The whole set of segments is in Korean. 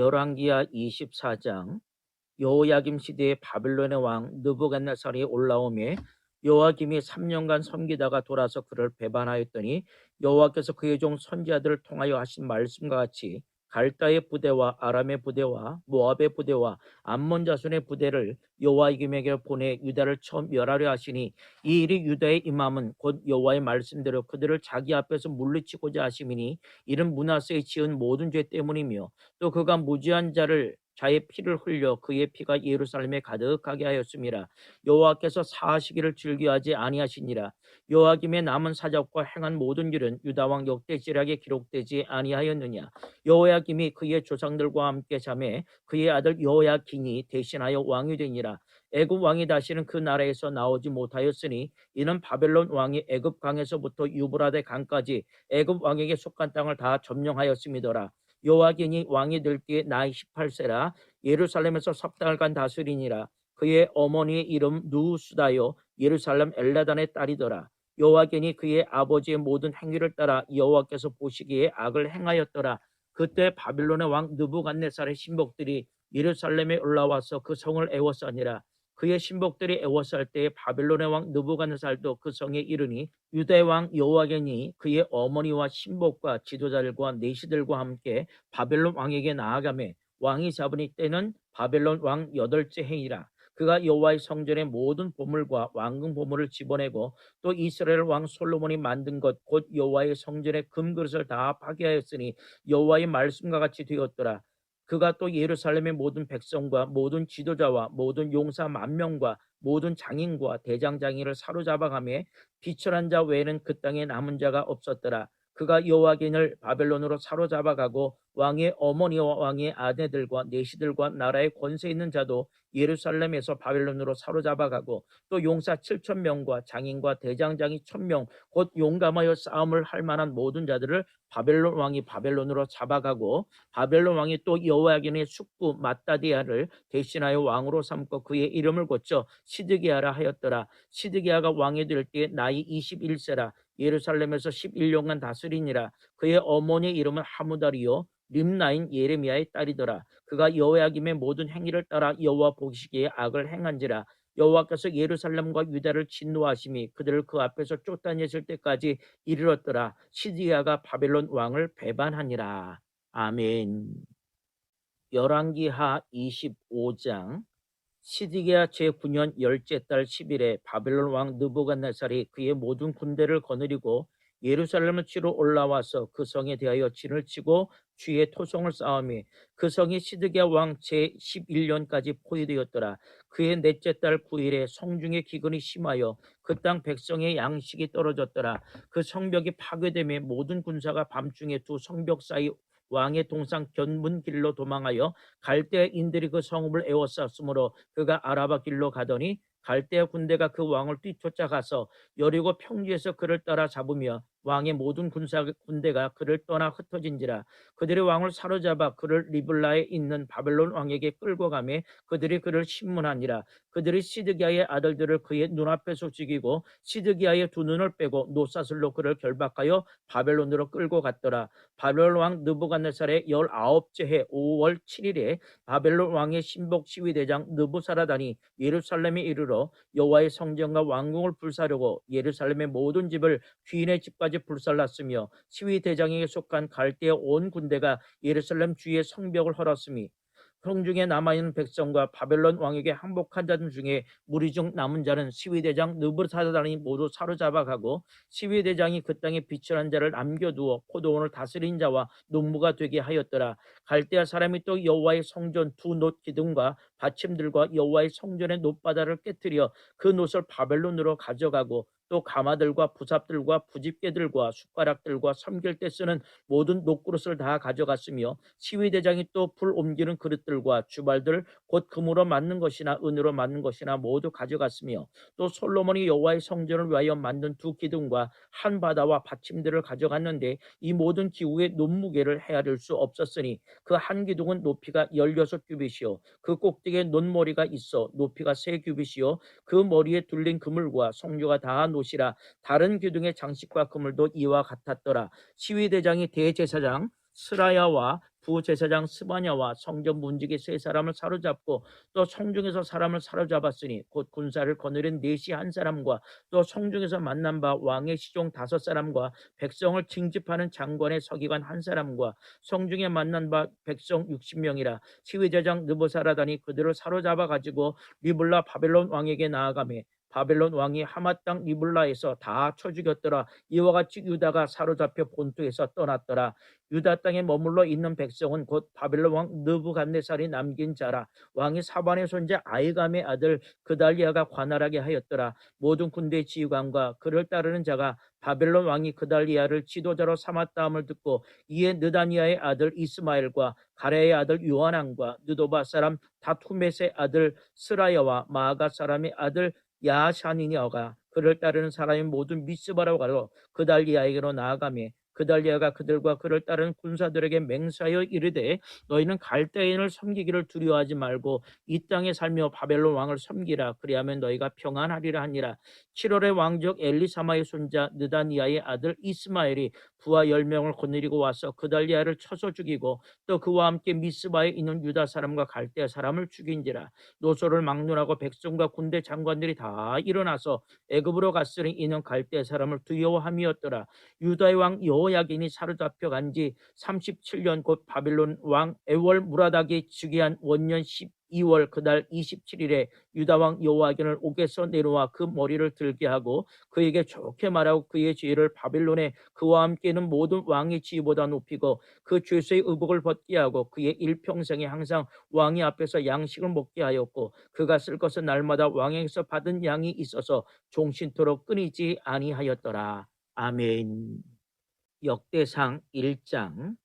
열왕기하 24장. 여호야김 시대에 바빌론의 왕 느부갓네살이 올라오매 여호야김이 3년간 섬기다가 돌아서 그를 배반하였더니 여호와께서 그의 종 선지자들을 통하여 하신 말씀과 같이 갈다의 부대와 아람의 부대와 모압의 부대와 암몬 자손의 부대를 여호야김에게 보내 유다를 처음 멸하려 하시니 이 일이 유다의 임함은 곧 여호와의 말씀대로 그들을 자기 앞에서 물리치고자 하심이니 이는 므낫세의 지은 모든 죄 때문이며 또 그가 무지한 자의 피를 흘려 그의 피가 예루살렘에 가득하게 하였음이라. 여호와께서 사하시기를 즐겨하지 아니하시니라. 여호야김의 남은 사적과 행한 모든 일은 유다 왕 역대지략에 기록되지 아니하였느냐. 여호야김이 그의 조상들과 함께 잠에 그의 아들 여호야긴이 대신하여 왕이 되니라. 애굽 왕이 다시는 그 나라에서 나오지 못하였으니 이는 바벨론 왕이 애굽 강에서부터 유브라데 강까지 애굽 왕에게 속한 땅을 다 점령하였음이더라. 요아긴이 왕이 될 때에 나이 18세라. 예루살렘에서 석 달간 다스리니라. 그의 어머니의 이름 누수다요 예루살렘 엘라단의 딸이더라. 여호와긴이 그의 아버지의 모든 행위를 따라 여호와께서 보시기에 악을 행하였더라. 그때 바빌론의 왕 느부갓네살의 신복들이 예루살렘에 올라와서 그 성을 애워싸니라. 그의 신복들이 애워쌀 때에 바빌론의 왕 느부갓네살도 그 성에 이르니 유다의 왕 여호와긴이 그의 어머니와 신복과 지도자들과 내시들과 함께 바벨론 왕에게 나아가매 왕이 잡으니 때는 바벨론 왕 8째 해이라. 그가 여호와의 성전의 모든 보물과 왕궁 보물을 집어내고 또 이스라엘 왕 솔로몬이 만든 것 곧 여호와의 성전의 금그릇을 다 파괴하였으니 여호와의 말씀과 같이 되었더라. 그가 또 예루살렘의 모든 백성과 모든 지도자와 모든 용사 10,000명과 모든 장인과 대장장이를 사로잡아가며 비천한 자 외에는 그 땅에 남은 자가 없었더라. 그가 여호와긴을 바벨론으로 사로잡아가고 왕의 어머니와 왕의 아내들과 내시들과 나라의 권세 있는 자도 예루살렘에서 바벨론으로 사로잡아가고 또 용사 7,000명과 장인과 대장장이 1,000명 곧 용감하여 싸움을 할 만한 모든 자들을 바벨론 왕이 바벨론으로 잡아가고 바벨론 왕이 또 여호야긴의 숙부 마따디아를 대신하여 왕으로 삼고 그의 이름을 고쳐 시드기야라 하였더라. 시드기야가 왕이 될 때에 나이 21세라. 예루살렘에서 11년간 다스리니라. 그의 어머니의 이름은 하무다리요 림나인 예레미야의 딸이더라. 그가 여호야김의 모든 행위를 따라 여호와 보시기에 악을 행한지라. 여호와께서 예루살렘과 유다를 진노하심이 그들을 그 앞에서 쫓아내실 때까지 이르렀더라. 시드기야가 바벨론 왕을 배반하니라. 아멘. 열왕기하 25장. 시드기야 제9년 10째 달 10일에 바벨론 왕 느부갓네살이 그의 모든 군대를 거느리고 예루살렘을 치러 올라와서 그 성에 대하여 진을 치고 주의 토성을 쌓으며 그 성이 시드기야 왕 제11년까지 포위되었더라. 그의 넷째 달 9일에 성중의 기근이 심하여 그 땅 백성의 양식이 떨어졌더라. 그 성벽이 파괴되며 모든 군사가 밤중에 두 성벽 사이 왕의 동상 견문 길로 도망하여 갈대아인들이 그 성읍을 에워쌌으므로 그가 아라바 길로 가더니 갈대아 군대가 그 왕을 뒤쫓아가서 여리고 평지에서 그를 따라 잡으며 왕의 모든 군대가 그를 떠나 흩어진지라. 그들이 왕을 사로잡아 그를 리블라에 있는 바벨론 왕에게 끌고 가매 그들이 그를 신문하니라. 그들이 시드기야의 아들들을 그의 눈앞에서 죽이고 시드기야의 두 눈을 빼고 노사슬로 그를 결박하여 바벨론으로 끌고 갔더라. 바벨론 왕 느부갓네살의 19째 해 5월 7일에 바벨론 왕의 신복 시위대장 느부사라단이 예루살렘에 이르러 여호와의 성전과 왕궁을 불사르고 예루살렘의 모든 집을 귀인의 집까지 불살랐으며 시위대장에게 속한 갈대아 온 군대가 예루살렘 주위의 성벽을 헐었으니 성중에 남아있는 백성과 바벨론 왕에게 항복한 자들 중에 무리 중 남은 자는 시위대장 느부사라단이 모두 사로잡아가고 시위대장이 그 땅에 비천한 자를 남겨두어 포도원을 다스린 자와 농부가 되게 하였더라. 갈대아 사람이 또 여호와의 성전 두 놋 기둥과 받침들과 여호와의 성전의 놋바다를 깨뜨려 그 놋을 바벨론으로 가져가고 또 가마들과 부삽들과 부집개들과 숟가락들과 섬길 때 쓰는 모든 놋그릇을 다 가져갔으며 시위대장이 또 불 옮기는 그릇들과 주발들 곧 금으로 만든 것이나 은으로 만든 것이나 모두 가져갔으며 또 솔로몬이 여호와의 성전을 위하여 만든 두 기둥과 한 바다와 받침들을 가져갔는데 이 모든 기구의 논무게를 헤아릴 수 없었으니 그 한 기둥은 높이가 16규빗이요 그 꼭대기에 논머리가 있어 높이가 3규빗이요 그 머리에 둘린 그물과 성류가 다한 옷이라. 다른 기둥의 장식과 그물도 이와 같았더라. 시위대장이 대제사장 스라야와 부제사장 스바냐와 성전 문지기 세 사람을 사로잡고 또 성중에서 사람을 사로잡았으니 곧 군사를 거느린 내시 한 사람과 또 성중에서 만난 바 왕의 시종 5사람과 백성을 징집하는 장관의 서기관 한 사람과 성중에 만난 바 백성 60명이라. 시위대장 느부사라단이 그들을 사로잡아 가지고 리블라 바벨론 왕에게 나아가매 바벨론 왕이 하맛 땅 리블라에서 다 쳐 죽였더라. 이와 같이 유다가 사로잡혀 본토에서 떠났더라. 유다 땅에 머물러 있는 백성은 곧 바벨론 왕 느부갓네살이 남긴 자라. 왕이 사반의 손자 아이감의 아들 그달리아가 관할하게 하였더라. 모든 군대 지휘관과 그를 따르는 자가 바벨론 왕이 그달리아를 지도자로 삼았다함을 듣고 이에 느다니아의 아들 이스마엘과 가레의 아들 요하난과 느도바 사람 다투мет의 아들 스라야와 마아가 사람의 아들 야샤니냐가 그를 따르는 사람이 모든 미스바라고 가로 그달리아에게로 나아가며 그달리아가 그들과 그를 따르는 군사들에게 맹세하여 이르되 너희는 갈대인을 섬기기를 두려워하지 말고 이 땅에 살며 바벨론 왕을 섬기라. 그리하면 너희가 평안하리라 하니라. 7월에 왕족 엘리사마의 손자 느다니아의 아들 이스마엘이 부하 10명을 거느리고 와서 그달리아를 쳐서 죽이고 또 그와 함께 미스바에 있는 유다 사람과 갈대아 사람을 죽인지라. 노소를 막론하고 백성과 군대 장관들이 다 일어나서 애굽으로 갔으니 이는 갈대아 사람을 두려워함이었더라. 유다의 왕 여호야긴이 사로잡혀 간 지 37년 곧 바빌론 왕 에월 무라닥이 즉위한 원년 12월 그달 27일에 유다 왕 여호야긴을 옥에서 내놓아 그 머리를 들게 하고 그에게 좋게 말하고 그의 지위를 바빌론에 그와 함께 있는 모든 왕의 지위보다 높이고 그 죄수의 의복을 벗게 하고 그의 일평생에 항상 왕의 앞에서 양식을 먹게 하였고 그가 쓸 것은 날마다 왕에게서 받은 양이 있어서 종신토록 끊이지 아니하였더라. 아멘. 역대상 1장.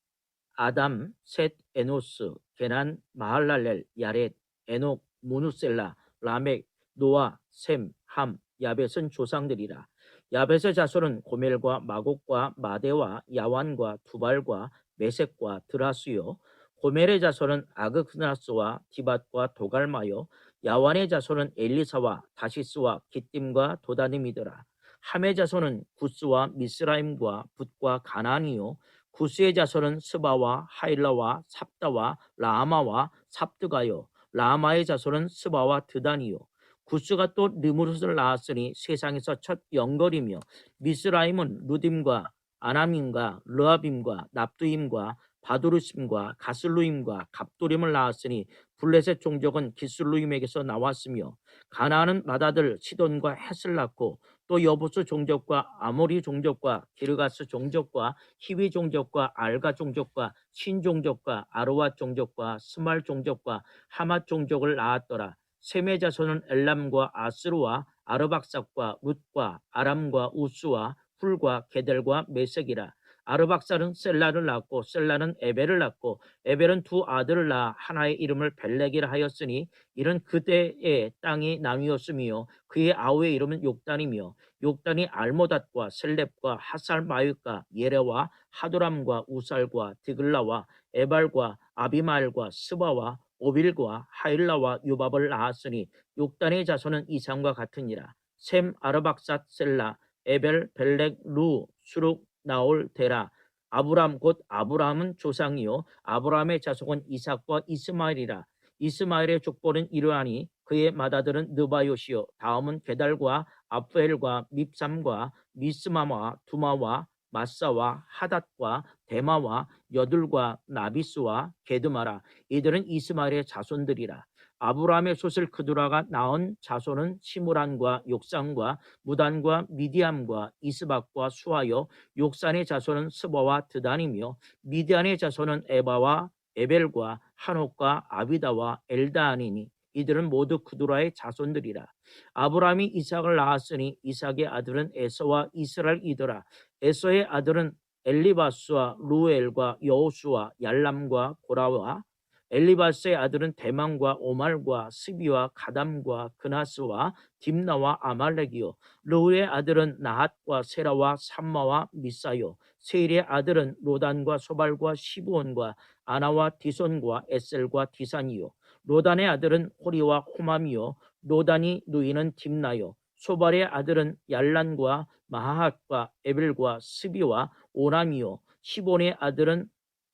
아담, 셋, 에노스, 게난, 마할랄렐, 야렛, 에녹, 무누셀라, 라멕, 노아, 셈, 함, 야벳은 조상들이라. 야벳의 자손은 고멜과 마곡과 마대와 야완과 두발과 메섹과 드라수요. 고멜의 자손은 아그크나스와 디밧과 도갈마요. 야완의 자손은 엘리사와 다시스와 기띔과 도다님이더라. 함의 자손은 구스와 미스라임과 붓과 가나니요. 구스의 자손은 스바와 하일라와 삽다와 라마와 삽드가요. 라마의 자손은 스바와 드다니요. 구스가 또 느무롯을 낳았으니 세상에서 첫 영걸이며 미스라임은 루딤과 아남임과 르아빔과 납두임과 바두르심과 가슬루임과 갑도림을 낳았으니 블레셋 종족은 기슬루임에게서 나왔으며 가나안은 맏아들 시돈과 헷을 낳고 또 여부스 종족과 아모리 종족과 기르가스 종족과 히위 종족과 알가 종족과 신 종족과 아르와 종족과 스말 종족과 하맛 종족을 낳았더라. 셈의 자손은 엘람과 아스루와 아르박삭과 룻과 아람과 우스와 훌과 게델과 메색이라. 아르박삭은 셀라를 낳고 셀라는 에벨을 낳고 에벨은 두 아들을 낳아 하나의 이름을 벨렉이라 하였으니 이는 그때의 땅이 나뉘었으며 그의 아우의 이름은 욕단이며 욕단이 알모닷과 셀렙과 하살마윗과 예레와 하도람과 우살과 디글라와 에발과 아비마엘과 스바와 오빌과 하일라와 유밥을 낳았으니 욕단의 자손은 이상과 같으니라. 셈 아르박삿 셀라 에벨 벨렉 루 수룩 나올 데라. 아브람 곧 아브라함은 조상이요 아브라함의 자손은 이삭과 이스마엘이라. 이스마엘의 족보는 이러하니 그의 맏아들은 느바요시요 다음은 게달과 아프엘과 밉삼과 미스마와 두마와 마사와 하닷과 데마와 여둘과 나비스와 게드마라. 이들은 이스마엘의 자손들이라. 아브라함의 솥을 그두라가 낳은 자손은 시므란과 욕산과 무단과 미디암과 이스박과 수하여 욕산의 자손은 스바와 드단이며 미디안의 자손은 에바와 에벨과 한옥과 아비다와 엘다안이니 이들은 모두 그두라의 자손들이라. 아브라함이 이삭을 낳았으니 이삭의 아들은 에서와 이스라엘이더라. 에서의 아들은 엘리바스와 루엘과 여호수와 얄람과 고라와 엘리바스의 아들은 대만과 오말과 스비와 가담과 그나스와 딥나와 아말렉이요. 르우의 아들은 나핫과 세라와 삼마와 미사요. 세일의 아들은 로단과 소발과 시브온과 아나와 디손과 에셀과 디산이요. 로단의 아들은 호리와 호맘이요. 로단이 누이는 딥나요. 소발의 아들은 얄란과 마하핫과 에벨과 스비와 오람이요. 시본의 아들은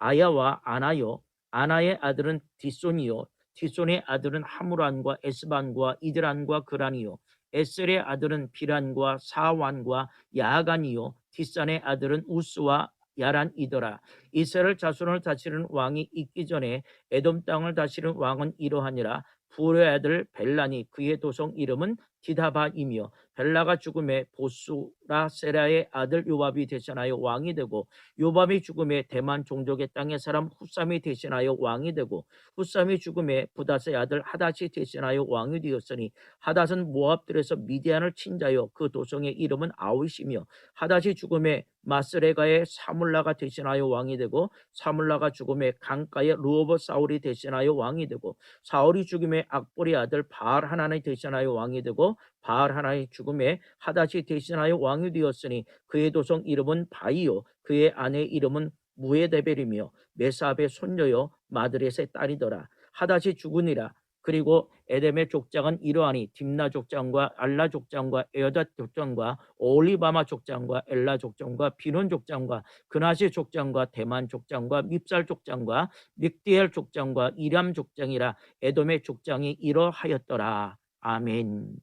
아야와 아나요. 아나의 아들은 디손이요. 디손의 아들은 하무란과 에스반과 이드란과 그란이요. 에셀의 아들은 비란과 사완과 야간이요. 디산의 아들은 우스와 야란이더라. 이스라엘 자손을 다스리는 왕이 있기 전에 에돔 땅을 다스리는 왕은 이러하니라. 부르의 아들 벨란이 그의 도성 이름은 디다바이며 벨라가 죽음에 보수라 세라의 아들 요밥이 대신하여 왕이 되고 요밥이 죽음에 대만 종족의 땅의 사람 후삼이 대신하여 왕이 되고 후삼이 죽음에 부닷의 아들 하닷이 대신하여 왕이 되었으니 하닷은 모압들에서 미디안을 친 자요 그 도성의 이름은 아윗이며 하닷이 죽음에 마스레가의 사물라가 대신하여 왕이 되고 사물라가 죽음에 강가의 르호보 사울이 대신하여 왕이 되고 사울이 죽음에 악보리 아들 바알 하나니 대신하여 왕이 되고 바알 하나의 죽음에 하닷이 대신하여 왕이 되었으니 그의 도성 이름은 바이요 그의 아내 이름은 무에데벨이며 메사압의 손녀요 마드렛의 딸이더라. 하닷이 죽으니라. 그리고 에뎀의 족장은 이러하니 딥나 족장과 알라 족장과 에어닷 족장과 올리바마 족장과 엘라 족장과 비논 족장과 그나시 족장과 대만 족장과 밉살 족장과 믹디엘 족장과 이람 족장이라 에돔의 족장이 이러하였더라. 아멘.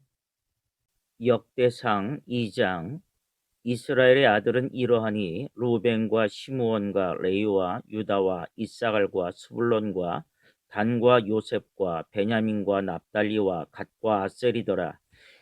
역대상 2장. 이스라엘의 아들은 이러하니 루벤과 시므온과 레위와 유다와 이사갈과 스불론과 단과 요셉과 베냐민과 납달리와 갓과 아셀이더라.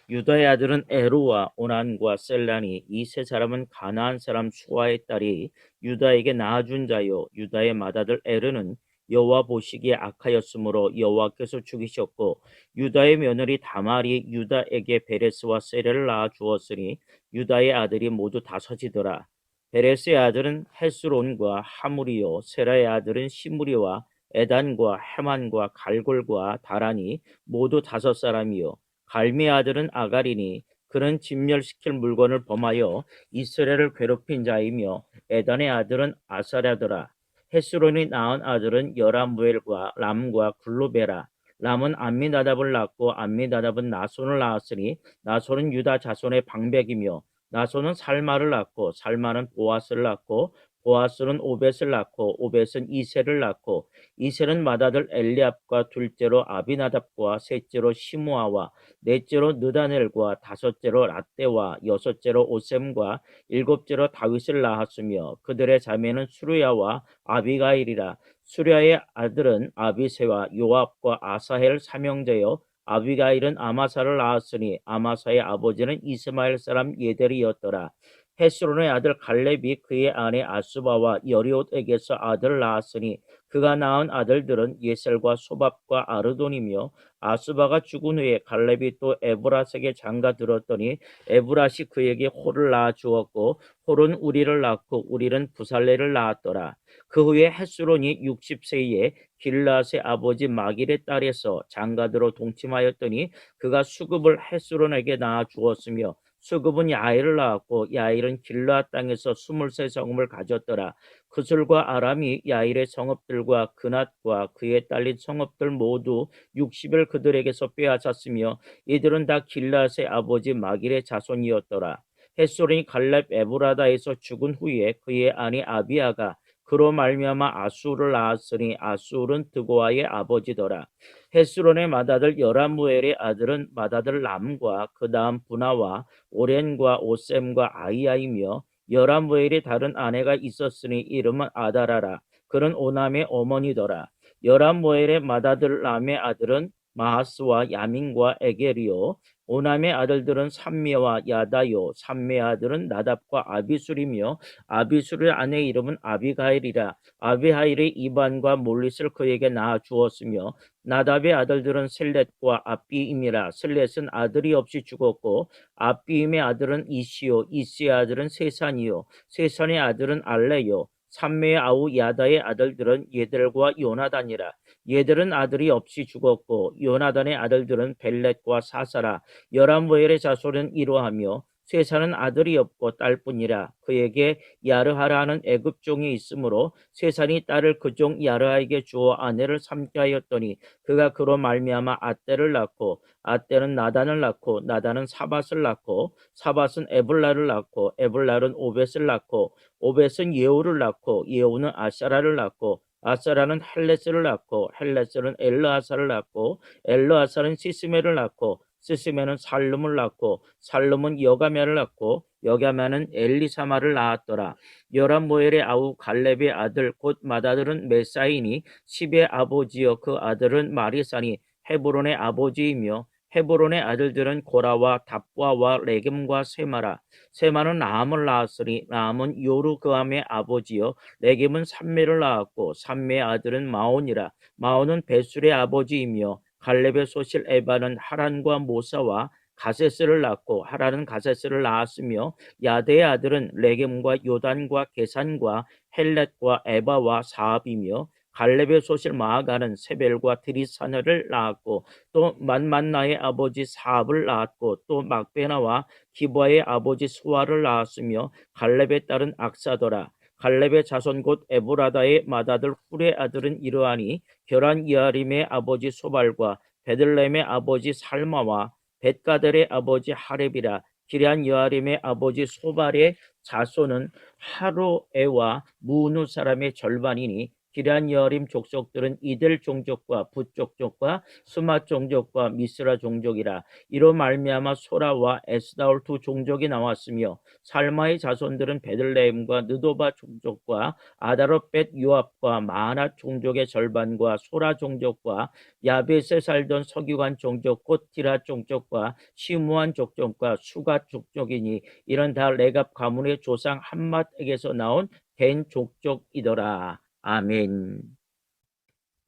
유다의 아들은 에루와 오난과 셀란이 이 세 사람은 가나안 사람 수아의 딸이 유다에게 낳아준 자요. 유다의 맏아들 에르는 여호와 보시기에 악하였으므로 여호와께서 죽이셨고 유다의 며느리 다말이 유다에게 베레스와 세레를 낳아 주었으니 유다의 아들이 모두 다섯이더라. 베레스의 아들은 헤스론과 하무리요 세라의 아들은 시무리와 에단과 헤만과 갈골과 다란이 모두 다섯 사람이요 갈미의 아들은 아가리니 그는 진멸시킬 물건을 범하여 이스라엘을 괴롭힌 자이며 에단의 아들은 아사랴더라. 헤스론이 낳은 아들은 여라무엘과 람과 글로베라. 람은 암미나답을 낳고 암미나답은 나손을 낳았으니 나손은 유다 자손의 방백이며 나손은 살마를 낳고 살마는 보아스를 낳고 보아스는 오벳을 낳고 오벳은 이셀을 낳고 이셀은 맏아들 엘리압과 둘째로 아비나답과 셋째로 시므아와 넷째로 느다넬과 다섯째로 라떼와 여섯째로 오셈과 일곱째로 다윗을 낳았으며 그들의 자매는 수르야와 아비가일이라. 수르야의 아들은 아비세와 요압과 아사헬 삼형제요 아비가일은 아마사를 낳았으니 아마사의 아버지는 이스마엘 사람 예델이었더라. 헤스론의 아들 갈렙이 그의 아내 아수바와 여리옷에게서 아들을 낳았으니 그가 낳은 아들들은 예셀과 소밥과 아르돈이며 아수바가 죽은 후에 갈렙이 또 에브라스에게 장가들었더니 에브라시 그에게 홀을 낳아 주었고 홀은 우리를 낳고 우리는 부살레를 낳았더라. 그 후에 헤스론이 60세에 길라스의 아버지 마길의 딸에서 장가들어 동침하였더니 그가 수급을 헤스론에게 낳아 주었으며 수급은 야일을 낳았고 야일은 길르앗 땅에서 23성읍을 가졌더라. 그술과 아람이 야일의 성읍들과 그낫과 그의 딸린 성읍들 모두 60을 그들에게서 빼앗았으며 이들은 다 길르앗의 아버지 마길의 자손이었더라. 헤스론이 갈렙 에브라다에서 죽은 후에 그의 아내 아비아가 그로 말미암아 아수를 낳았으니 아수는 드고아의 아버지더라. 헤스론의 맏아들 여라무엘의 아들은 맏아들 람과 그 다음 분하와 오렌과 오셈과 아이야이며 여라무엘이 다른 아내가 있었으니 이름은 아다라라. 그는 오남의 어머니더라. 여라무엘의 맏아들 람의 아들은 마하스와 야민과 에게리요 오남의 아들들은 삼미와 야다요 삼미의 아들은 나답과 아비술이며 아비술의 아내 이름은 아비가일이라. 아비하일이 이반과 몰릿을 그에게 낳아 주었으며 나답의 아들들은 셀렛과 아비임이라. 셀렛은 아들이 없이 죽었고 아비임의 아들은 이시요 이시의 아들은 세산이요 세산의 아들은 알레요 삼매의 아우 야다의 아들들은 예델과 요나단이라. 예델은 아들이 없이 죽었고 요나단의 아들들은 벨렛과 사사라. 여라무엘의 자손은 이러하며 쇠사는 아들이 없고 딸뿐이라. 그에게 야르하라 하는 애굽 종이 있으므로 쇠산이 딸을 그 종 야르하에게 주어 아내를 삼게 하였더니 그가 그로 말미암아 앗대를 낳고 앗대는 나단을 낳고 나단은 사밧을 낳고 사밧은 에블라를 낳고 에블라는 오벳을 낳고 오벳은 예후를 낳고 예후는 아사라를 낳고 아사라는 헬레스를 낳고 헬레스는 엘르아사를 낳고 엘르아사는 시스메를 낳고 시스메는 살룸을 낳고 살룸은 여가메를 낳고 여가메는 엘리사마를 낳았더라. 요람모엘의 아우 갈렙의 아들 곧 맏아들은 메사이니 십의 아버지여 그 아들은 마리사니 헤브론의 아버지이며 헤브론의 아들들은 고라와 답과와 레겜과 세마라. 세마는 라함을 낳았으니 라함은 요르그암의 아버지요 레겜은 삼메를 낳았고 삼메의 아들은 마온이라. 마온은 베술의 아버지이며 갈렙의 소실 에바는 하란과 모사와 가세스를 낳고 하란은 가세스를 낳았으며 야대의 아들은 레겜과 요단과 게산과 헬렛과 에바와 사압이며 갈렙의 소실 마아가는 세벨과 드리사느를 낳았고 또 만만나의 아버지 사압을 낳았고 또 막베나와 기브아의 아버지 수아를 낳았으며 갈렙의 딸은 악사더라. 갈렙의 자손 곧 에브라다의 맏아들 훌의 아들은 이러하니 결한 이아림의 아버지 소발과 베들레헴의 아버지 살마와 벳가델의 아버지 하렙이라. 기럇 여아림의 아버지 소발의 자손은 하로에와 무누 사람의 절반이니 기럇 여아림 족속들은 이들 종족과 붓 족족과 수마 종족과 미스라 종족이라. 이로 말미암아 소라와 에스다올 두 종족이 나왔으며 살마의 자손들은 베들레헴과 느도바 종족과 아다롯벳 요압과 마하낫 종족의 절반과 소라 종족과 야벳에 살던 서기관 종족 곧 디라 종족과 시므한 족족과 수갓 족족이니 이런 다 레갑 가문의 조상 함맛에게서 나온 된 족족이더라. 아멘.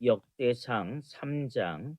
역대상 3장.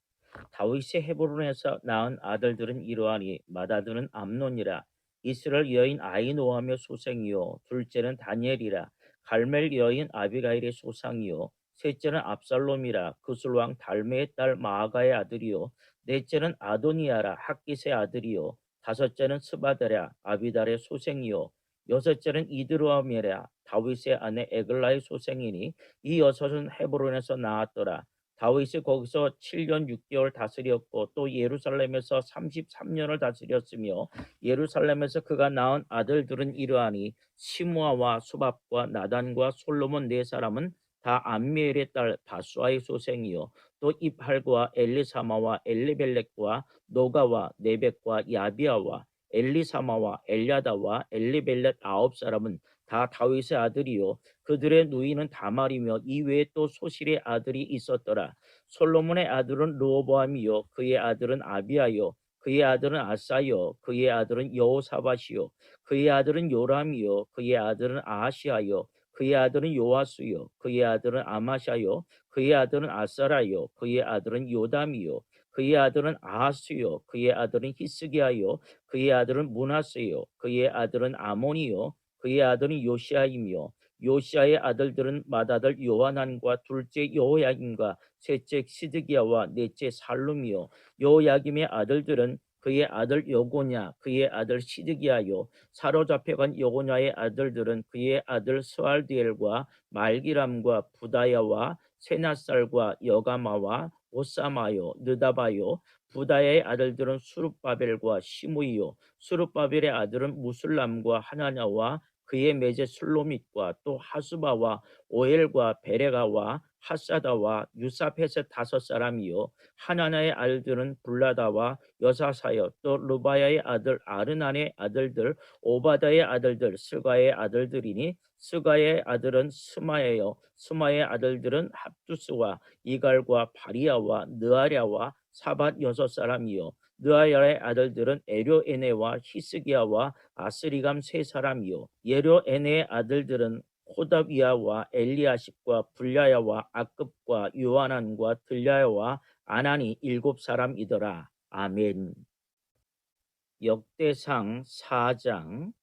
다윗이 헤브론에서 낳은 아들들은 이러하니 맏아들은 암논이라. 이스라엘 여인 아히노아며 소생이요 둘째는 다니엘이라. 갈멜 여인 아비가일의 소상이요 셋째는 압살롬이라. 그술왕 달메의 딸 마아가의 아들이요 넷째는 아도니아라. 학깃의 아들이요 다섯째는 스바다랴 아비달의 소생이요 여섯째는 이드로아미라. 다윗의 아내 에글라의 소생이니 이 여섯은 헤브론에서 낳았더라. 다윗이 거기서 7년 6개월 다스렸고 또 예루살렘에서 33년을 다스렸으며 예루살렘에서 그가 낳은 아들들은 이러하니 시므아와 수밥과 나단과 솔로몬 네 사람은 다 암미엘의 딸 바수아의 소생이요 또 이팔과 엘리사마와 엘리벨렉과 노가와 네벡과 야비아와 엘리사마와 엘야다와 엘리벨렛 아홉 사람은 다 다윗의 아들이요 그들의 누이는 다말이며 이외에 또 소실의 아들이 있었더라. 솔로몬의 아들은 르호보암이요 그의 아들은 아비아요 그의 아들은 아사요 그의 아들은 여호사밧이요 그의 아들은 요람이요 그의 아들은 아하시아요 그의 아들은 요아스요 그의 아들은 아마샤요 그의 아들은 아사라요 그의 아들은 요담이요 그의 아들은 아하스요 그의 아들은 히스기야요 그의 아들은 므낫세요 그의 아들은 아몬이요 그의 아들은 요시아이며 요시아의 아들들은 맏아들 요하난과 둘째 여호야김과 셋째 시드기야와 넷째 살룸이요 여호야김의 아들들은 그의 아들 여고냐 그의 아들 시드기야요 사로잡혀간 여고냐의 아들들은 그의 아들 스알디엘과 말기람과 부다야와 세나살과 여가마와 오사마요 느다바요 부다야의 아들들은 수룹바벨과 시므이요 수룹바벨의 아들은 무술람과 하나냐와 그의 매제 슬로밋과 또 하수바와 오엘과 베레가와 하사다와 유사펫의 다섯 사람이요 하나나의 아들들은 불라다와 여사사여 또 르바야의 아들 아르난의 아들들 오바다의 아들들 스가의 아들들이니 스가의 아들은 스마예요 스마의 아들들은 합두스와 이갈과 바리아와 느아랴와 사밧 여섯 사람이요 느아랴의 아들들은 에료에네와 히스기야와 아스리감 세 사람이요 예료에네의 아들들은 호다비야와 엘리아십과 불야야와 아급과 요하난과 들야야와 아난이 일곱 사람이더라. 아멘. 역대상 4장.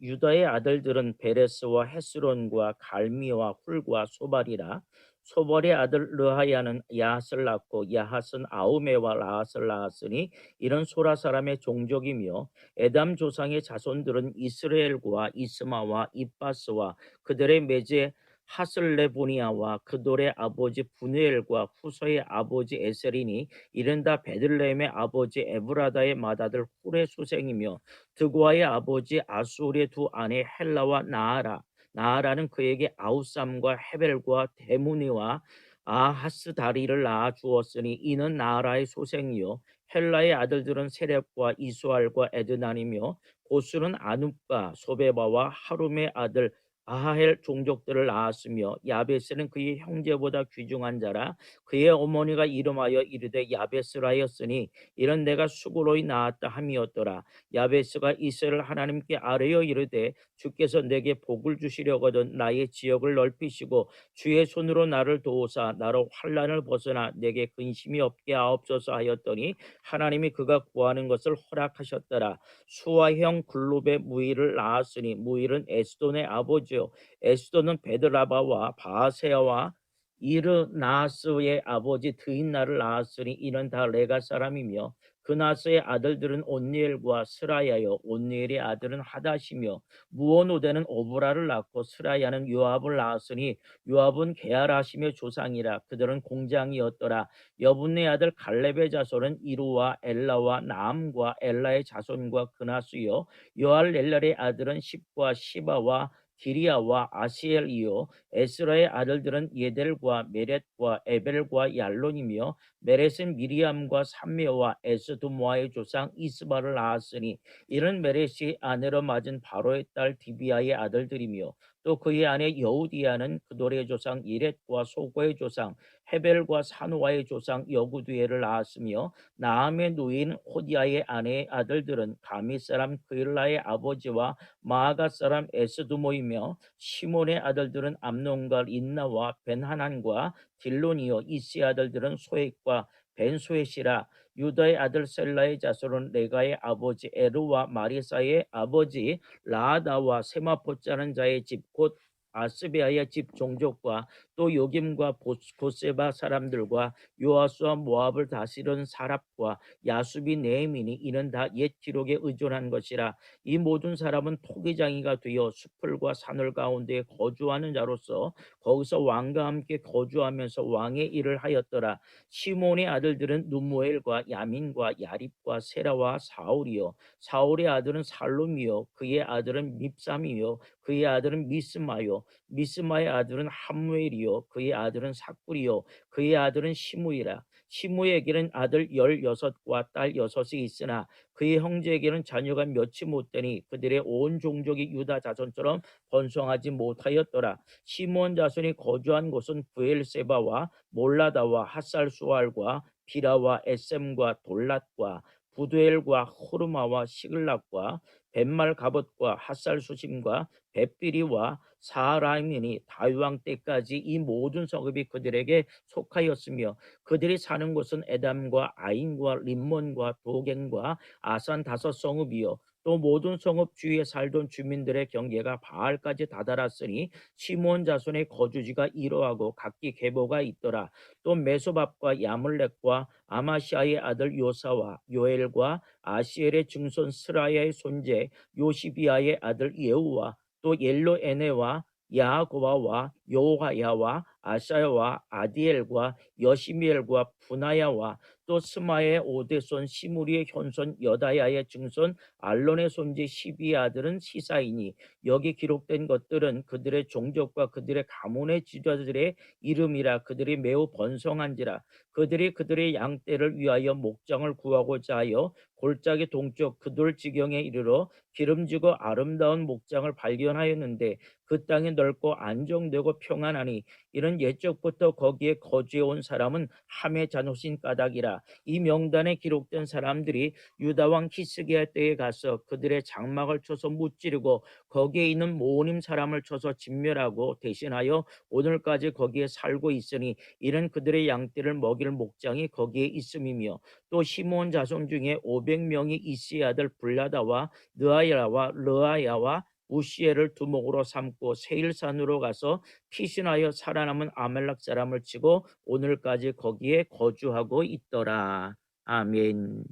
유다의 아들들은 베레스와 헤스론과 갈미와 훌과 소발이라. 소벌의 아들 르하야는 야핫을 낳고 야핫은 아우메와 라핫을 낳았으니 이런 소라 사람의 종족이며 에담 조상의 자손들은 이스라엘과 이스마와 이빠스와 그들의 매제 하슬레보니아와 그돌의 아버지 분우엘과 후서의 아버지 에셀이니 이른 다 베들레헴의 아버지 에브라다의 맏아들 훌의 수생이며 드고아의 아버지 아수르의 두 아내 헬라와 나아라. 나아라는 그에게 아우삼과 헤벨과 데무니와 아하스다리를 낳아 주었으니 이는 나아라의 소생이요 헬라의 아들들은 세렙과 이수알과 에드난이며 고수는 아눕과 소베바와 하룸의 아들 아하헬 종족들을 낳았으며 야베스는 그의 형제보다 귀중한 자라. 그의 어머니가 이름하여 이르되 야베스라였으니 이런 내가 수고로이 낳았다 함이었더라. 야베스가 이스라엘 하나님께 아뢰어 이르되 주께서 내게 복을 주시려거든 나의 지역을 넓히시고 주의 손으로 나를 도우사 나로 환난을 벗어나 내게 근심이 없게 하옵소서 하였더니 하나님이 그가 구하는 것을 허락하셨더라. 수아형 글룹의 무일을 낳았으니 무일은 에스돈의 아버지요 에스돈은 베드라바와 바세아와 이르나스의 아버지 드인나를 낳았으니 이는 다 레가 사람이며 그나스의 아들들은 온니엘과 스라야요 온니엘의 아들은 하닷이며 무오노데는 오브라를 낳고 스라야는 요압을 낳았으니 요압은 게하라심의 조상이라 그들은 공장이었더라. 여분네 아들 갈렙의 자손은 이루와 엘라와 나암과 엘라의 자손과 그나스요 요알렐렐의 아들은 십과 시바와 기리아와 아시엘이요 에스라의 아들들은 예델과 메렛과 에벨과 얄론이며 메렛은 미리암과 삼메와 에스도모아의 조상 이스바를 낳았으니 이는 메렛이 아내로 맞은 바로의 딸 디비아의 아들들이며 또 그의 아내 여우디아는 그돌의 조상 이렛과 소고의 조상 헤벨과 사노아의 조상 여구두엘을 낳았으며 나암의 누인 호디아의 아내의 아들들은 가미 사람 그일라의 아버지와 마아가 사람 에스두모이며 시몬의 아들들은 암논과 인나와 벤하난과 딜론이요 이스의 아들들은 소액과 벤소엣이라. 유다의 아들 셀라의 자손은 레가의 아버지 에르와 마리사의 아버지 라아다와 세마포자는 자의 집 곧 아스베아의 집 종족과 또 요김과 고세바 사람들과 요아수와 모압을 다스리는 사랍과 야수비 네임이니 이는 다 옛 기록에 의존한 것이라. 이 모든 사람은 토기장이가 되어 수풀과 산을 가운데 거주하는 자로서 거기서 왕과 함께 거주하면서 왕의 일을 하였더라. 시몬의 아들들은 누무엘과 야민과 야립과 세라와 사울이요 사울의 아들은 살룸이요 그의 아들은 밉삼이요 그의 아들은 미스마요 미스마의 아들은 함무엘이요 그의 아들은 삭불이요 그의 아들은 시무이라. 시무에게는 아들 16과 딸 6이 있으나 그의 형제에게는 자녀가 몇이 못되니 그들의 온 종족이 유다 자손처럼 번성하지 못하였더라. 시므온 자손이 거주한 곳은 부엘세바와 몰라다와 핫살수알과 비라와 에셈과 돌랏과 부두엘과 호르마와 시글락과 벳말 가봇과 핫살수심과 벳비리와 사라임이니 다윗왕 때까지 이 모든 성읍이 그들에게 속하였으며 그들이 사는 곳은 에담과 아인과 림몬과 도겐과 아산 5성읍이요 또 모든 성읍 주위에 살던 주민들의 경계가 바알까지 다다랐으니 시므온 자손의 거주지가 이러하고 각기 계보가 있더라. 또 메소밥과 야물렉과 아마시아의 아들 요사와 요엘과 아시엘의 증손 스라야의 손재 요시비아의 아들 예후와 또 옐로에네와 야고바와 요하야와 아사야와 아디엘과 여시미엘과 분하야와 또 스마의 오대손 시무리의 현손 여다야의 증손 알론의 손지 시비의 아들은 시사이니 여기 기록된 것들은 그들의 종족과 그들의 가문의 지도자들의 이름이라. 그들이 매우 번성한지라. 그들이 그들의 양떼를 위하여 목장을 구하고자 하여 골짜기 동쪽 그돌 지경에 이르러 기름지고 아름다운 목장을 발견하였는데 그 땅이 넓고 안정되고 평안하니 이런 옛적부터 거기에 거주해 온 사람은 함의 자손인 까닭이라. 이 명단에 기록된 사람들이 유다 왕 히스기야 때에 가서 그들의 장막을 쳐서 무찌르고 거기에 있는 모님 사람을 쳐서 진멸하고 대신하여 오늘까지 거기에 살고 있으니 이는 그들의 양떼를 먹일 목장이 거기에 있음이며 또 시므온 자손 중에 500명이 이스의 아들 블라다와 느아야와 르아야와 우시엘을 두목으로 삼고 세일산으로 가서 피신하여 살아남은 아말렉 사람을 치고 오늘까지 거기에 거주하고 있더라. 아멘.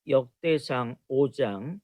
역대상 5장.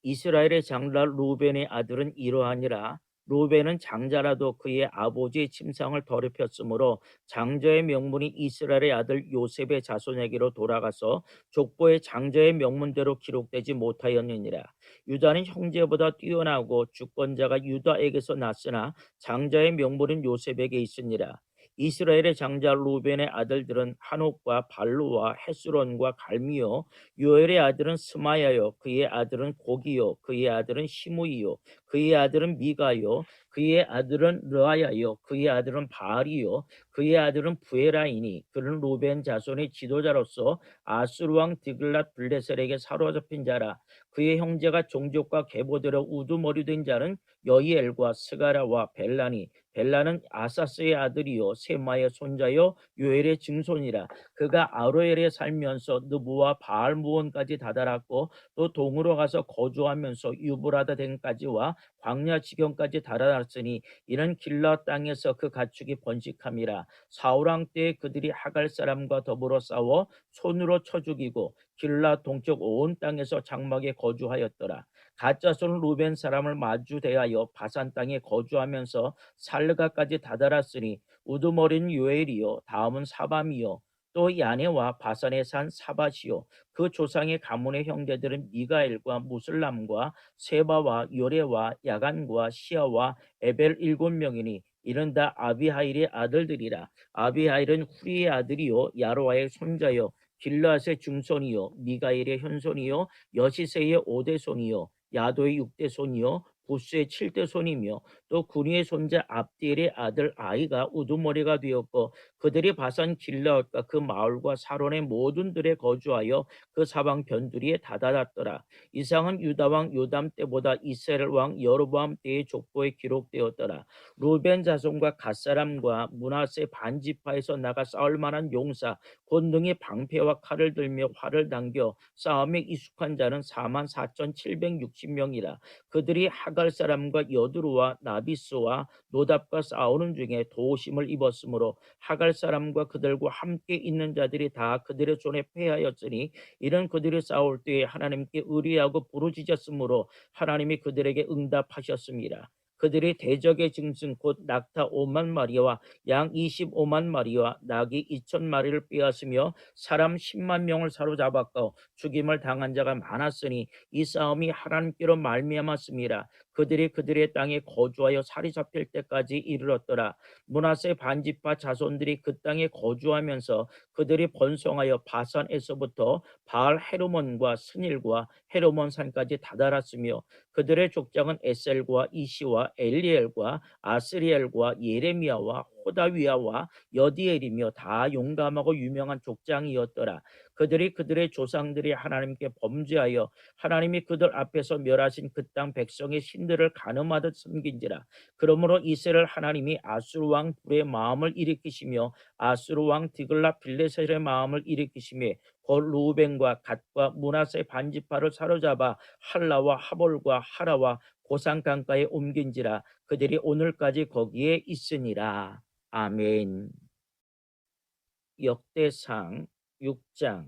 이스라엘의 장자 루벤의 아들은 이러하니라. 루벤은 장자라도 그의 아버지의 침상을 더럽혔으므로 장자의 명문이 이스라엘의 아들 요셉의 자손에게로 돌아가서 족보의 장자의 명문대로 기록되지 못하였느니라. 유다는 형제보다 뛰어나고 주권자가 유다에게서 났으나 장자의 명문은 요셉에게 있으니라. 이스라엘의 장자 루벤의 아들들은 한옥과 발루와 헤스론과 갈미요, 요엘의 아들은 스마야요, 그의 아들은 고기요, 그의 아들은 시므이요, 그의 아들은 미가요, 그의 아들은 르아야요, 그의 아들은 바알이요, 그의 아들은 부에라이니 그는 루벤 자손의 지도자로서 아수르 왕 디글랏 블레셀에게 사로잡힌 자라. 그의 형제가 종족과 계보대로 우두머리 된 자는 여이엘과 스가라와 벨라니. 벨라는 아사스의 아들이요 세마의 손자요 요엘의 증손이라. 그가 아로엘에 살면서 느부와 바알무온까지 다다랐고 또 동으로 가서 거주하면서 유브라다 댐까지와 광야 지경까지 달아났으니 이는 길라 땅에서 그 가축이 번식함이라. 사울왕 때에 그들이 하갈 사람과 더불어 싸워 손으로 쳐 죽이고 길라 동쪽 온 땅에서 장막에 거주하였더라. 가짜손 루벤 사람을 마주 대하여 바산 땅에 거주하면서 살르가까지 다다랐으니 우두머리는 요엘이요 다음은 사밤이요 또 야네와 바산에 산 사밧이요 그 조상의 가문의 형제들은 미가엘과 무슬람과 세바와 요레와 야간과 시아와 에벨 7명이니 이는 다 아비하일의 아들들이라. 아비하일은 후리의 아들이요 야로아의 손자요 길라앗의 증손이요 미가엘의 현손이요 여시세의 5대 손이요 야도의 6대 손이요 부스의 7대 손이며 또 군위의 손자 압디엘의 아들 아이가 우두머리가 되었고 그들이 바산 길라앗과 그 마을과 사론의 모든 들에 거주하여 그 사방 변두리에 다다랐더라. 이상은 유다 왕 요담 때보다 이스라엘 왕 여로보암 때의 족보에 기록되었더라. 루벤 자손과 갓사람과 므낫세 반지파에서 나가 싸울 만한 용사 곧 능히 방패와 칼을 들며 활을 당겨 싸움에 익숙한 자는 44,760명이라. 그들이 하갈 사람과 여두루와 나비스와 노답과 싸우는 중에 도심을 입었으므로 하갈 사람과 그들과 함께 있는 자들이 다 그들의 손에 패하였으니 이는 그들이 싸울 때에 하나님께 의뢰하고 부르짖었으므로 하나님이 그들에게 응답하셨습니다. 그들이 대적의 짐승 곧 낙타 5만 마리와 양 25만 마리와 나귀 2천 마리를 빼앗으며 사람 10만 명을 사로잡았고 죽임을 당한 자가 많았으니 이 싸움이 하나님께로 말미암았습니다. 그들이 그들의 땅에 거주하여 살이 잡힐 때까지 이르렀더라. 므낫세 반지파 자손들이 그 땅에 거주하면서 그들이 번성하여 바산에서부터 바알 헤르몬과 스닐과 헤르몬 산까지 다다랐으며 그들의 족장은 에셀과 이시와 엘리엘과 아스리엘과 예레미야와 호다위야와 여디엘이며 다 용감하고 유명한 족장이었더라. 그들이 그들의 조상들이 하나님께 범죄하여 하나님이 그들 앞에서 멸하신 그 땅 백성의 신들을 간음하듯 섬긴지라. 그러므로 이스라엘 하나님이 아수르 왕 불의 마음을 일으키시며 아수르 왕 디글라 빌레셀의 마음을 일으키시며 곧 루벤과 갓과 므낫세 반지파를 사로잡아 할라와 하볼과 하라와 고산 강가에 옮긴지라. 그들이 오늘까지 거기에 있으니라. 아멘. 역대상 6장.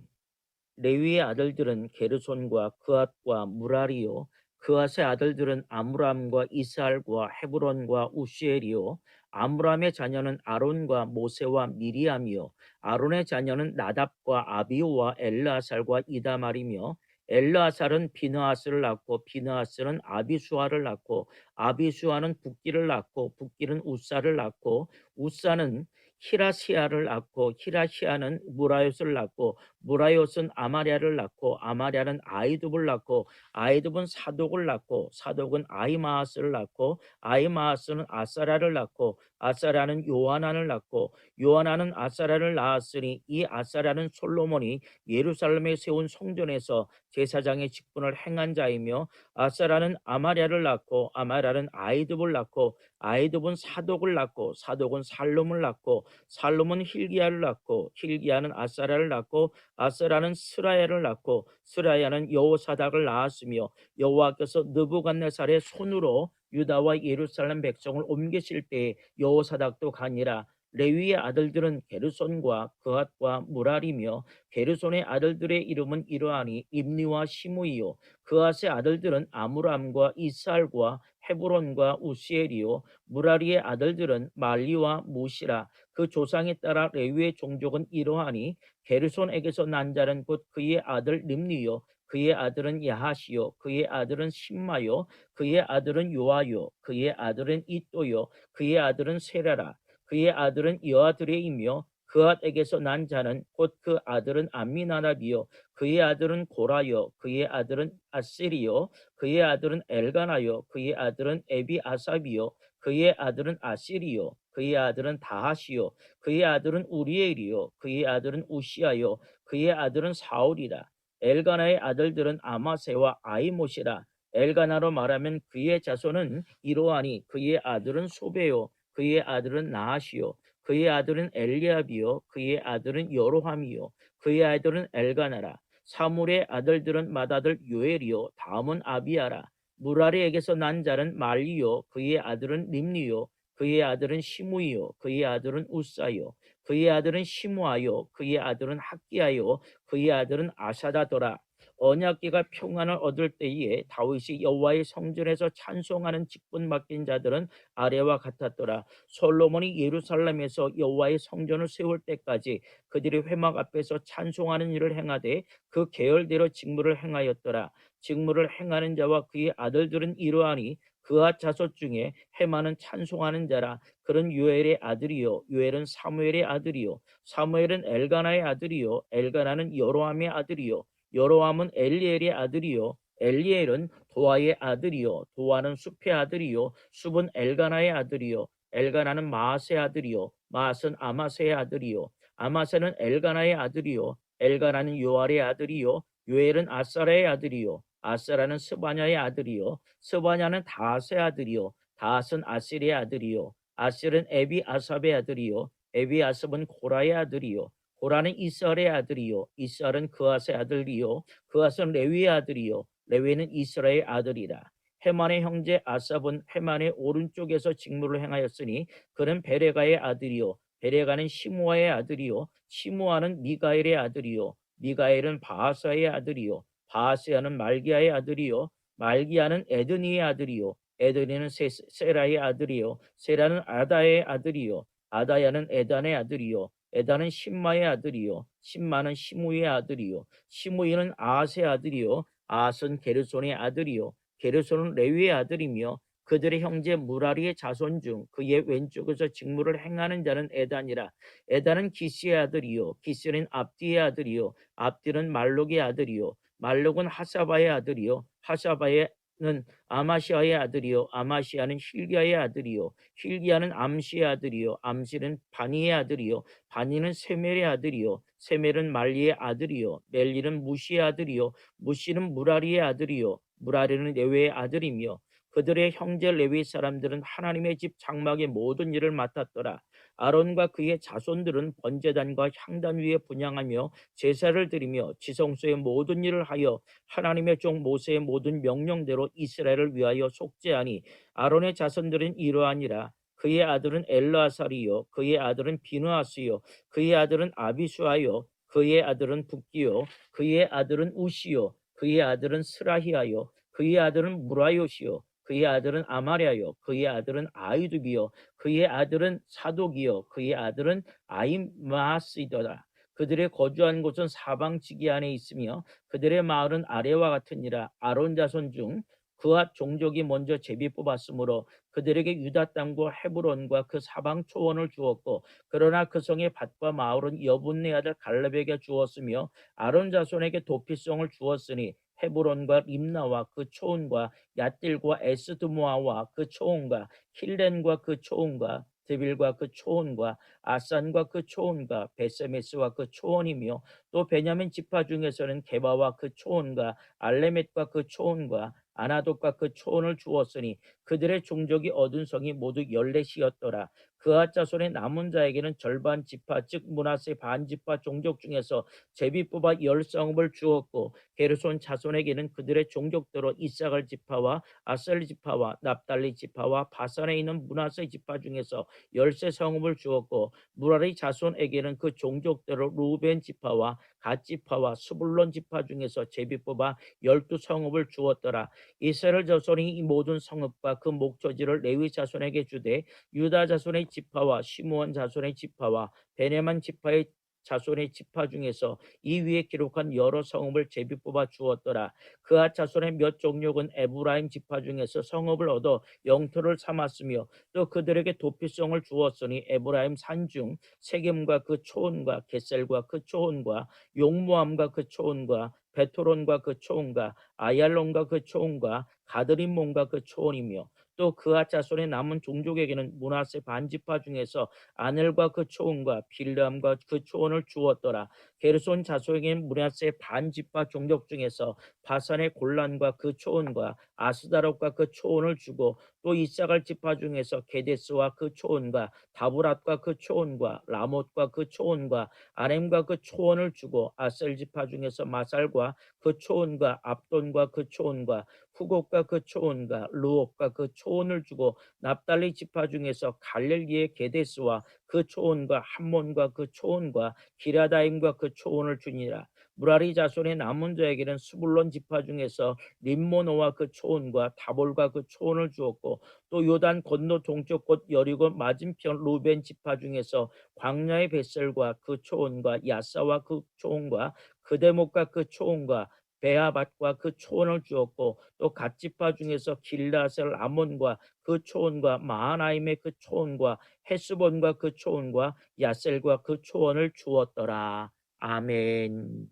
레위의 아들들은 게르손과 그앗과 무라리요 그앗의 아들들은 아므람과 이스알과 헤브론과 우시엘이요 아므람의 자녀는 아론과 모세와 미리암이요 아론의 자녀는 나답과 아비오와 엘르아살과 이다말이며 엘르아살은 비느하스를 낳고 비느하스는 아비수아를 낳고 아비수아는 붓기를 낳고 붓기는 우사를 낳고 우사는 히라시아를 낳고 히라시아는 무라요스를 낳고 무라요스는 아마랴를 낳고 아마랴는 아이둡을 낳고 아이둡은 사독을 낳고 사독은 아히마아스를 낳고 아히마아스는 아사라를 낳고 아사라는 요하난을 낳고 요하난은 아사라를 낳았으니 이 아사라는 솔로몬이 예루살렘에 세운 성전에서 제사장의 직분을 행한 자이며 아사라는 아마랴를 낳고 아마랴는 아이둡을 낳고 아이둡은 사독을 낳고 사독은 살룸을 낳고 살룸은 힐기야를 낳고 힐기야는 아사라를 낳고 아세라는 스라야를 낳고 스라야는 여호사닥을 낳았으며 여호와께서 느부갓네살의 손으로 유다와 예루살렘 백성을 옮기실 때에 여호사닥도 가니라. 레위의 아들들은 게르손과 그앗과 무랄이며 게르손의 아들들의 이름은 이러하니 임리와 시므이요 그앗의 아들들은 아므람과 이스알과 헤브론과 우시엘이요 무라리의 아들들은 말리와 무시라. 그 조상에 따라 레위의 종족은 이러하니 게르손에게서 난 자는 곧 그의 아들 림리요 그의 아들은 야하시요 그의 아들은 심마요 그의 아들은 요아요 그의 아들은 이또요 그의 아들은 세라라. 그의 아들은 여아드레이며 그앗에게서 난 자는 곧 그 아들은 암미나답이요 그의 아들은 고라요 그의 아들은 아셀이요 그의 아들은 엘가나요 그의 아들은 에비아삽이요 그의 아들은 아실이요 그의 아들은 다하시요 그의 아들은 우리엘이요 그의 아들은 우시아요 그의 아들은 사울이라. 엘가나의 아들들은 아마세와 아이못이라. 엘가나로 말하면 그의 자손은 이러하니 그의 아들은 소베요 그의 아들은 나하시요 그의 아들은 엘리압이요 그의 아들은 여로함이요 그의 아들은 엘가나라. 사물의 아들들은 맏아들 요엘이요 다음은 아비야라. 무라리에게서 난 자는 말리요 그의 아들은 림리요 그의 아들은 시므이요 그의 아들은 우사요 그의 아들은 시므아요 그의 아들은 학기야요 그의 아들은 아사다더라. 언약궤가 평안을 얻을 때에 다윗이 여호와의 성전에서 찬송하는 직분 맡긴 자들은 아래와 같았더라. 솔로몬이 예루살렘에서 여호와의 성전을 세울 때까지 그들이 회막 앞에서 찬송하는 일을 행하되 그 계열대로 직무를 행하였더라. 직무를 행하는 자와 그의 아들들은 이러하니 그아 자손 중에 헤마는 찬송하는 자라. 그는 요엘의 아들이요 요엘은 사무엘의 아들이요 사무엘은 엘가나의 아들이요 엘가나는 여로함의 아들이요 여로함은 엘리엘의 아들이요 엘리엘은 도아의 아들이요 도아는 숲의 아들이요 숲은 엘가나의 아들이요 엘가나는 마아스의 아들이요 마아스는 아마세의 아들이요 아마세는 엘가나의 아들이요 엘가나는 요알의 아들이요 요엘은 아사라의 아들이요 아사라는 스바냐의 아들이요 스바냐는 다하스의 아들이요 다하스는 아실의 아들이요 아실은 에비아삽의 아들이요 에비아삽은 고라의 아들이요 고라는 이스알의 아들이요 이스알은 그앗의 아들이요 그앗은 레위의 아들이요 레위는 이스라의 아들이라. 헤만의 형제 아삽은 헤만의 오른쪽에서 직무를 행하였으니 그는 베레가의 아들이요 베레가는 시므아의 아들이요 시므아는 미가엘의 아들이요 미가엘은 바하사의 아들이요 바하스야는 말기야의 아들이요 말기야는 에드니의 아들이요 에드니는 세라의 아들이요 세라는 아다의 아들이요 아다야는 에단의 아들이요 에단은 심마의 아들이요 심마는 시므의 아들이요 시므이는 아하스의 아들이요 아하스는 게르손의 아들이요 게르손은 레위의 아들이며 그들의 형제 무라리의 자손 중 그의 왼쪽에서 직무를 행하는 자는 에단이라. 에단은 기스의 아들이요 기스는 압디의 아들이요 압디는 말록의 아들이요 말록은 하사바의 아들이요 하사바의 는 아마시아의 아들이요 아마시아는 힐기야의 아들이요 힐기야는 암시의 아들이요 암시는 바니의 아들이요 바니는 세멜의 아들이요 세멜은 말리의 아들이요 멜리는 무시의 아들이요 무시는 무라리의 아들이요 무라리는 레위의 아들이며 그들의 형제 레위 사람들은 하나님의 집 장막의 모든 일을 맡았더라. 아론과 그의 자손들은 번제단과 향단 위에 분향하며 제사를 드리며 지성소의 모든 일을 하여 하나님의 종 모세의 모든 명령대로 이스라엘을 위하여 속죄하니 아론의 자손들은 이러하니라. 그의 아들은 엘라살이요 그의 아들은 비느하스요 그의 아들은 아비수아요 그의 아들은 붓기요 그의 아들은 우시요 그의 아들은 스라히아요 그의 아들은 무라요시요 그의 아들은 아마랴요 그의 아들은 아이두비요 그의 아들은 사독이요 그의 아들은 아임마스이더라. 그들의 거주한 곳은 사방지기 안에 있으며 그들의 마을은 아래와 같으니라. 아론 자손 중 그앗 종족이 먼저 제비 뽑았으므로 그들에게 유다 땅과 헤브론과 그 사방 초원을 주었고 그러나 그 성의 밭과 마을은 여분네 아들 갈렙에게 주었으며 아론 자손에게 도피성을 주었으니 헤브론과 림나와 그 초원과 얏딜과 에스드모아와 그 초원과 힐렌과 그 초원과 드빌과 그 초원과 아산과 그 초원과 베세메스와 그 초원이며 또 베냐민 지파 중에서는 게바와 그 초원과 알레멧과 그 초원과 아나돗과 그 초원을 주었으니 그들의 종족이 얻은 성이 모두 14이었더라. 그앗 자손의 남은 자에게는 절반 지파 즉 므낫세 반 지파 종족 중에서 제비 뽑아 10성읍을 주었고 게르손 자손에게는 그들의 종족대로 이사갈 지파와 아셀 지파와 납달리 지파와 바산에 있는 므낫세 지파 중에서 13성읍을 주었고 무라리 자손에게는 그 종족대로 루벤 지파와 갓 지파와 스불론 지파 중에서 제비 뽑아 12성읍을 주었더라. 이스라엘 자손이 이 모든 성읍과 그 목초지를 레위 자손에게 주되 유다 자손의 지파와 시므온 자손의 지파와 베냐민 지파의 자손의 지파 중에서 이 위에 기록한 여러 성읍을 제비 뽑아 주었더라. 그앗 자손의 몇 종족은 에브라임 지파 중에서 성읍을 얻어 영토를 삼았으며 또 그들에게 도피성을 주었으니 에브라임 산중 세겜과 그 초원과 겟셀과 그 초원과 용모함과 그 초원과 베토론과 그 초원과 아얄론과 그 초원과 가드림몬과 그 초원이며 또 그앗 자손의 남은 종족에게는 므낫세 반지파 중에서 아넬과 그 초원과 빌람과 그 초원을 주었더라. 게르손 자손에게는 므낫세 반지파 종족 중에서 바산의 골란과 그 초원과 아스다롯과 그 초원을 주고 또 이사갈 지파 중에서 게데스와 그 초원과 다브랏과 그 초원과 라못과 그 초원과 아렘과 그 초원을 주고 아셀 지파 중에서 마살과 그 초원과 압돈과 그 초원과 후곡과 그 초원과 르옥과 그 초원을 주고 납달리 지파 중에서 갈릴리의 게데스와 그 초원과 함몬과 그 초원과 기라다임과 그 초원을 주니라. 무라리 자손의 남은 자에게는 스불론 지파 중에서 림모노와 그 초원과 다볼과 그 초원을 주었고 또 요단 건너 동쪽 곳 여리고 맞은편 루벤 지파 중에서 광야의 벳셀과 그 초원과 야사와 그 초원과 그대목과 그 초원과 베아밭과 그 초원을 주었고 또 갓지파 중에서 길라셀 아몬과 그 초원과 마하나임의 그 초원과 헤스본과 그 초원과 야셀과 그 초원을 주었더라. 아멘.